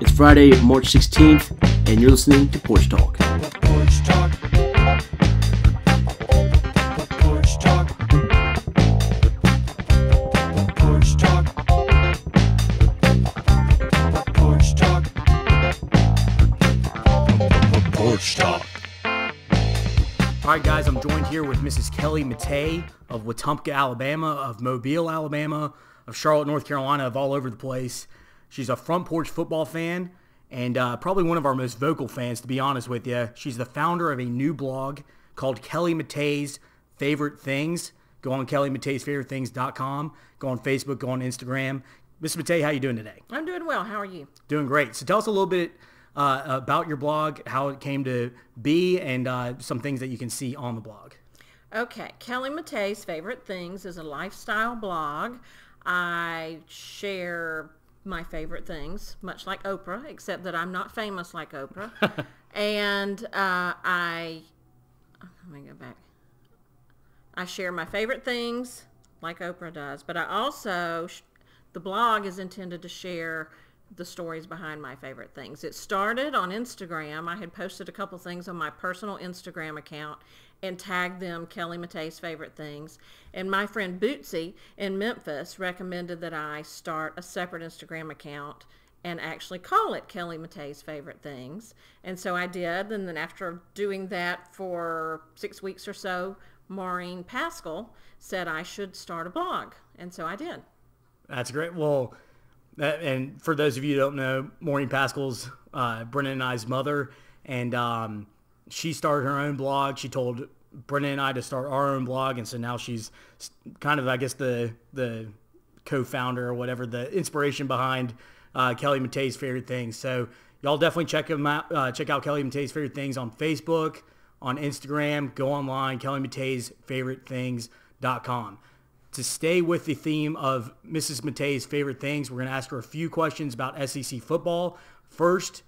It's Friday, March 16th, and you're listening to Porch Talk. Porch Talk. Porch Talk. Porch Talk. Porch Talk. Porch Talk. All right, guys, I'm joined here with Mrs. Kelly Mattei of Wetumpka, Alabama, of Mobile, Alabama, of Charlotte, North Carolina, of all over the place. She's a front porch football fan and probably one of our most vocal fans, to be honest with you. She's the founder of a new blog called Kelly Mattei's Favorite Things. Go on kellymatteisfavoritethings.com. Go on Facebook. Go on Instagram. Mrs. Mattei, how you doing today? I'm doing well. How are you? Doing great. So tell us a little bit about your blog, how it came to be, and some things that you can see on the blog. Okay. Kelly Mattei's Favorite Things is a lifestyle blog. I share my favorite things, much like Oprah, except that I'm not famous like Oprah. And let me go back. I share my favorite things like Oprah does, but I also, the blog is intended to share the stories behind my favorite things. It started on Instagram. I had posted a couple things on my personal Instagram account and tagged them Kelly Mattei's Favorite Things. And my friend Bootsy in Memphis recommended that I start a separate Instagram account and actually call it Kelly Mattei's Favorite Things. And so I did. And then after doing that for 6 weeks or so, Maureen Pascal said I should start a blog. And so I did. That's great. Well, and for those of you who don't know, Maureen Pascal's Brennan and I's mother, and she started her own blog. She told Brennan and I to start our own blog, and so now she's kind of, I guess, the co-founder or whatever, the inspiration behind Kelly Mattei's Favorite Things. So y'all definitely check out Kelly Mattei's Favorite Things on Facebook, on Instagram. Go online, kellymatteisfavoritethings.com. To stay with the theme of Mrs. Mattei's Favorite Things, we're going to ask her a few questions about SEC football. First,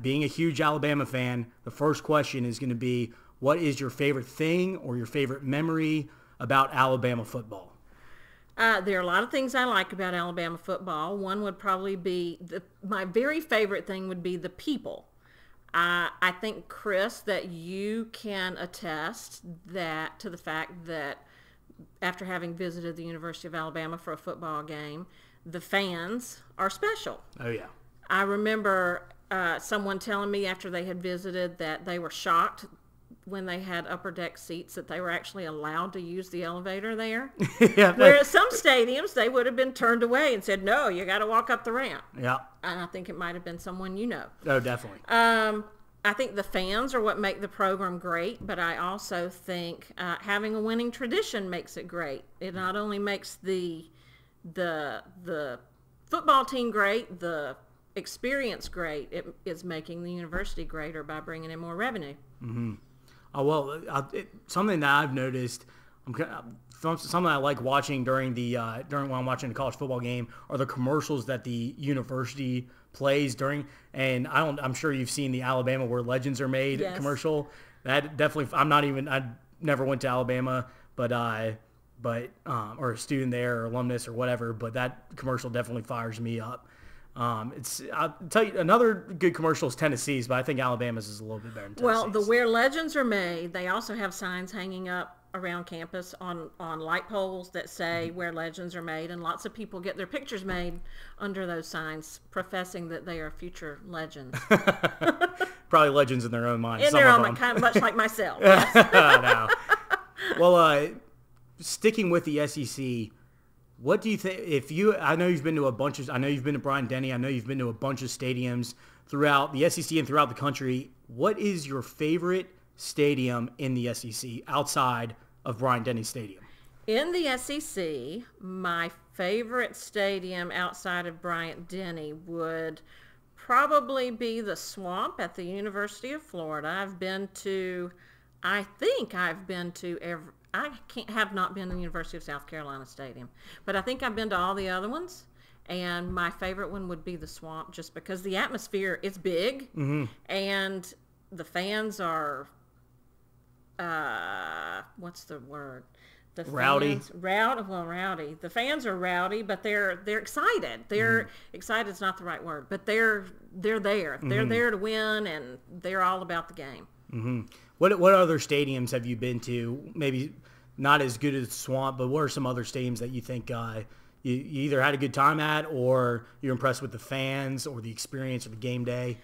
being a huge Alabama fan, the first question is going to be, what is your favorite thing or your favorite memory about Alabama football? There are a lot of things I like about Alabama football. One would probably be, my very favorite thing would be the people. I think, Chris, that you can attest to the fact that after having visited the University of Alabama for a football game, the fans are special. Oh, yeah. I remember someone telling me after they had visited that they were shocked when they had upper deck seats that they were actually allowed to use the elevator there. Yeah, Whereas some stadiums, they would have been turned away and said, no, you got to walk up the ramp. Yeah. And I think it might have been someone you know. Oh, definitely. I think the fans are what make the program great, but I also think having a winning tradition makes it great. It not only makes the football team great, the experience great, it is making the university greater by bringing in more revenue. Mm-hmm. Oh, well, something that I've noticed, something I like watching during when I'm watching a college football game are the commercials that the university plays during, and I'm sure you've seen the Alabama Where Legends Are Made commercial. That definitely, I never went to Alabama, but or a student there or alumnus or whatever, but that commercial definitely fires me up. I'll tell you, another good commercial is Tennessee's, but I think Alabama's is a little bit better than Tennessee's. Well, the Where Legends Are Made, they also have signs hanging up around campus on light poles that say Where Legends Are Made, and lots of people get their pictures made under those signs, professing that they are future legends. Probably legends in their own minds. In their own, kind of much like myself. Yes. No. Well, sticking with the SEC, what do you think? I know you've been to Bryant-Denny. I know you've been to a bunch of stadiums throughout the SEC and throughout the country. What is your favorite stadium in the SEC outside of Bryant-Denny Stadium? In the SEC, my favorite stadium outside of Bryant-Denny would probably be the Swamp at the University of Florida. I have not been to the University of South Carolina Stadium, but I think I've been to all the other ones, and my favorite one would be the Swamp just because the atmosphere is big, and the fans are, what's the word? The Rowdy. fans, rowdy. The fans are rowdy, but they're excited. They're excited is not the right word, but they're there. They're there to win, and they're all about the game. What other stadiums have you been to? Maybe not as good as Swamp, but what are some other stadiums that you think you either had a good time at, or you're impressed with the fans, or the experience, or the game day?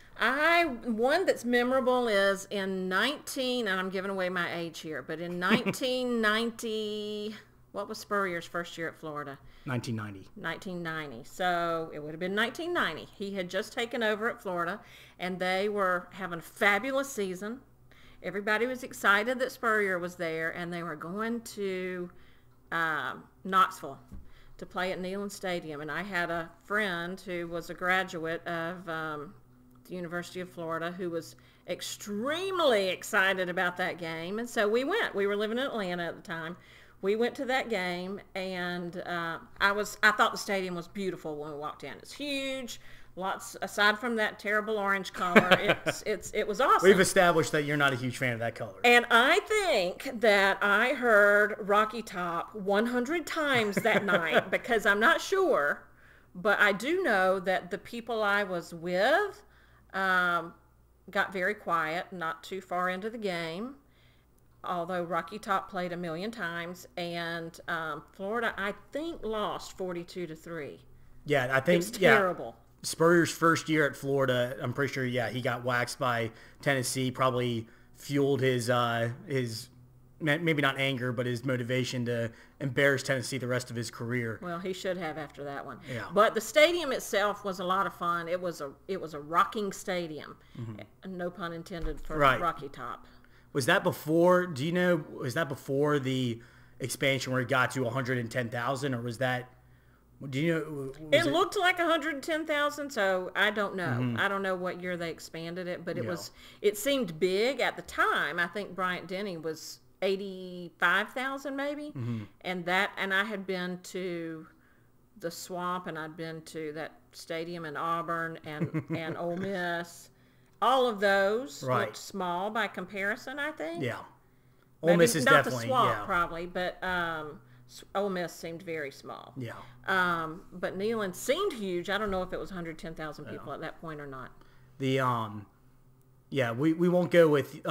One that's memorable is in and I'm giving away my age here, but in 1990, what was Spurrier's first year at Florida? 1990. 1990. So it would have been 1990. He had just taken over at Florida, and they were having a fabulous season. Everybody was excited that Spurrier was there, and they were going to Knoxville to play at Neyland Stadium. And I had a friend who was a graduate of the University of Florida who was extremely excited about that game. And so we went. We were living in Atlanta at the time. We went to that game, and I thought the stadium was beautiful when we walked in. It's huge. Lots, aside from that terrible orange color, it was awesome. We've established that you're not a huge fan of that color. And I think that I heard Rocky Top 100 times that night because I'm not sure, but I do know that the people I was with got very quiet, not too far into the game, although Rocky Top played a million times, and Florida, I think, lost 42-3. Yeah, I think it's terrible. Yeah. Spurrier's first year at Florida, I'm pretty sure, he got waxed by Tennessee, probably fueled his maybe not anger, but his motivation to embarrass Tennessee the rest of his career. Well, he should have after that one. Yeah. But the stadium itself was a lot of fun. It was a rocking stadium, no pun intended for Rocky Top. Was that before, was that before the expansion where it got to 110,000, or was that, do you know? It looked like 110,000, so I don't know. I don't know what year they expanded it, but it seemed big at the time. I think Bryant Denny was 85,000 maybe, and I had been to the Swamp, and I'd been to that stadium in Auburn and Ole Miss. All of those looked small by comparison, I think. Yeah, Ole Miss is not definitely the Swamp probably, but Ole Miss seemed very small. Yeah. But Neyland seemed huge. I don't know if it was 110,000 people at that point or not. The we won't go with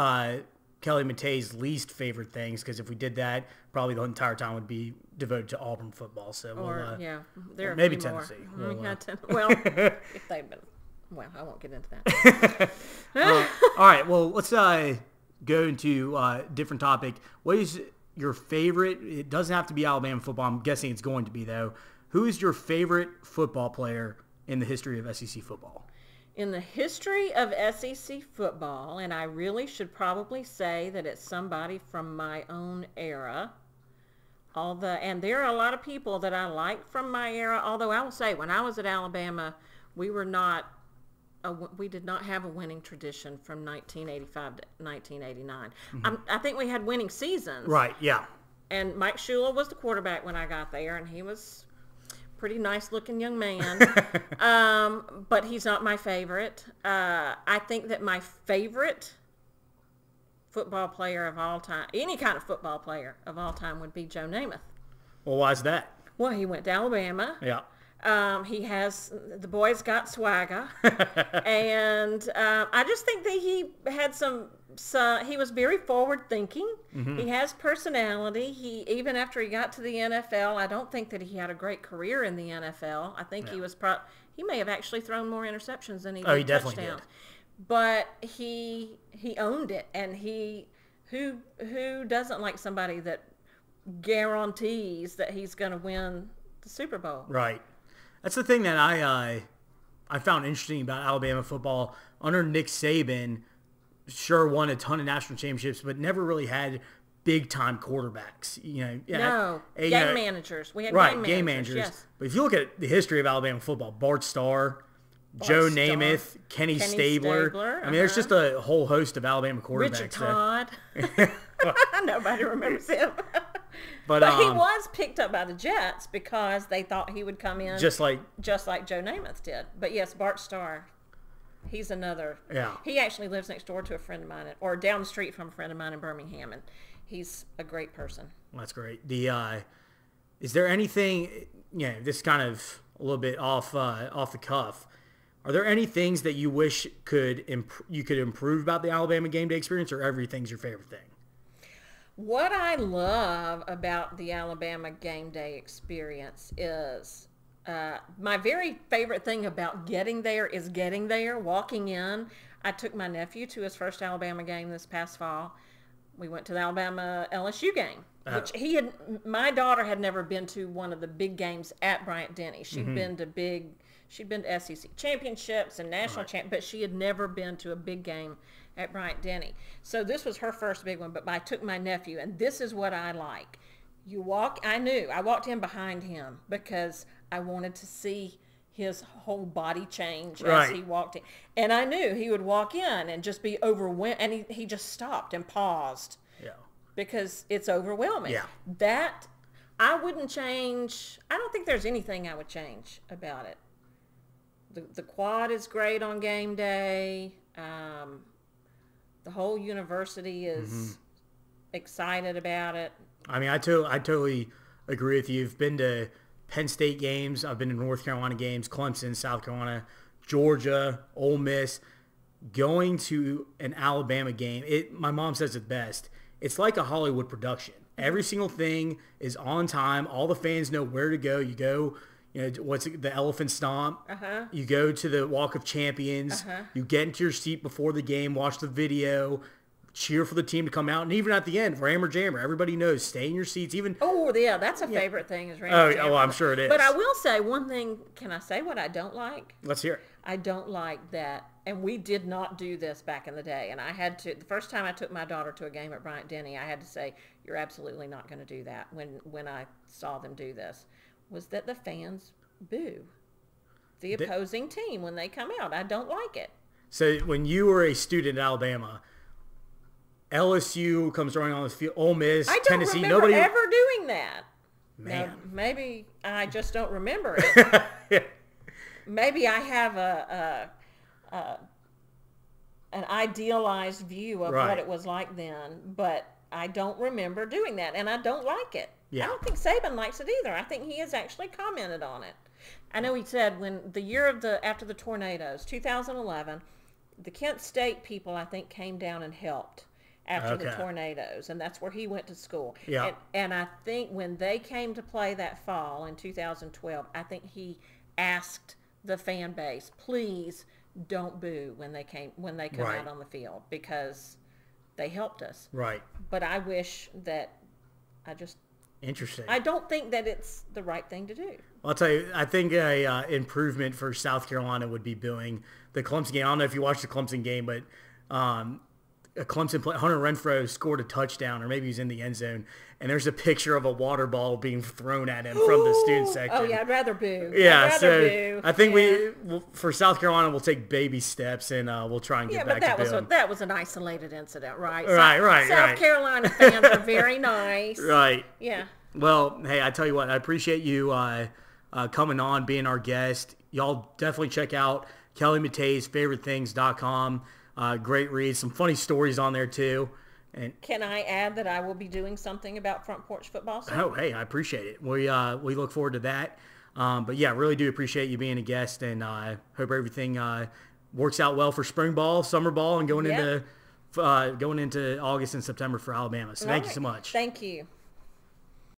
Kelly Mattei's least favorite things, because if we did that, probably the entire time would be devoted to Auburn football. So there are maybe a few more. Tennessee. Well, if they've been, I won't get into that. All right. Well, let's go into a different topic. What is your favorite? It doesn't have to be Alabama football. I'm guessing it's going to be, though. Who is your favorite football player in the history of SEC football? In the history of SEC football, and I really should probably say that it's somebody from my own era. And there are a lot of people that I like from my era, although I will say when I was at Alabama, we did not have a winning tradition from 1985 to 1989. I think we had winning seasons. Right, yeah. And Mike Shula was the quarterback when I got there, and he was a pretty nice-looking young man. But he's not my favorite. I think that my favorite football player of all time, any kind of football player of all time, would be Joe Namath. Well, why is that? Well, he went to Alabama. Yeah. The boy's got swagger, and I just think that he had he was very forward thinking. He has personality. Even after he got to the NFL, I don't think that he had a great career in the NFL. I think he may have actually thrown more interceptions than he did he definitely touchdowns. did. But he owned it, and who doesn't like somebody that guarantees that he's going to win the Super Bowl? Right. That's the thing that I found interesting about Alabama football. Under Nick Saban, sure won a ton of national championships, but never really had big-time quarterbacks. Game managers. We had game managers. Yes. But if you look at the history of Alabama football, Bart Starr, Joe Namath, Kenny Stabler. I mean, there's just a whole host of Alabama quarterbacks. Richard Todd. Nobody remembers him. But he was picked up by the Jets because they thought he would come in just like Joe Namath did. But yes, Bart Starr. He's another. Yeah. He actually lives next door to a friend of mine, or down the street from a friend of mine in Birmingham, and he's a great person. That's great. Is there anything? This is kind of a little bit off the cuff. Are there any things that you wish you could improve about the Alabama game day experience, or everything's your favorite thing? What I love about the Alabama game day experience is my very favorite thing about getting there is getting there, walking in. I took my nephew to his first Alabama game this past fall. We went to the Alabama LSU game, which my daughter had never been to one of the big games at Bryant-Denny. She'd been to SEC championships and national but she had never been to a big game at Bryant-Denny. So this was her first big one, but I took my nephew, and this is what I like. I walked in behind him because I wanted to see his whole body change as he walked in. And I knew he would walk in and just be overwhelmed, and he just stopped and paused. Yeah. Because it's overwhelming. Yeah. That, I wouldn't change. I don't think there's anything I would change about it. The quad is great on game day. The whole university is excited about it. I mean, I totally agree with you. You've been to Penn State games. I've been to North Carolina games, Clemson, South Carolina, Georgia, Ole Miss. Going to an Alabama game, my mom says it best. It's like a Hollywood production. Every single thing is on time. All the fans know where to go. You go, the Elephant Stomp. You go to the Walk of Champions. You get into your seat before the game, watch the video, cheer for the team to come out, and even at the end, Rammer Jammer, everybody knows, stay in your seats. That's a favorite thing is Rammer Jammer. Oh, I'm sure it is. But I will say one thing. Can I say what I don't like? Let's hear it. I don't like that, and we did not do this back in the day, and I had to, the first time I took my daughter to a game at Bryant-Denny, I had to say, you're absolutely not going to do that when I saw them do this, was that the fans boo the opposing team when they come out. I don't like it. So when you were a student at Alabama, LSU comes running on the field, Ole Miss, Tennessee. I don't remember ever doing that. Man. Now, maybe I just don't remember it. Maybe I have an idealized view of what it was like then, but I don't remember doing that, and I don't like it. Yeah. I don't think Saban likes it either. I think he has actually commented on it. I know he said when the year after the tornadoes, 2011, the Kent State people, I think, came down and helped after the tornadoes, and that's where he went to school. Yeah. And I think when they came to play that fall in 2012, I think he asked the fan base, please don't boo when they come out on the field, because they helped us. Right. But I wish that Interesting. I don't think that it's the right thing to do. Well, I'll tell you, I think a improvement for South Carolina would be booing the Clemson game. I don't know if you watched the Clemson game, but a Clemson player, Hunter Renfrow, scored a touchdown, or maybe he was in the end zone, and there's a picture of a water ball being thrown at him from the student section. Oh, yeah, I'd rather boo. Yeah, boo. I think for South Carolina, we'll take baby steps, and we'll try and get back to booing. That was an isolated incident, right? Right. South Carolina fans are very nice. Right. Yeah. Well, hey, I tell you what, I appreciate you coming on, being our guest. Y'all definitely check out Kelly Mattei's FavoriteThings.com. Great read, some funny stories on there too. And can I add that I will be doing something about Front Porch Football soon? Oh, hey, I appreciate it. We look forward to that. But yeah, really do appreciate you being a guest, and I hope everything works out well for spring ball, summer ball, and going into August and September for Alabama. So thank you so much. Thank you.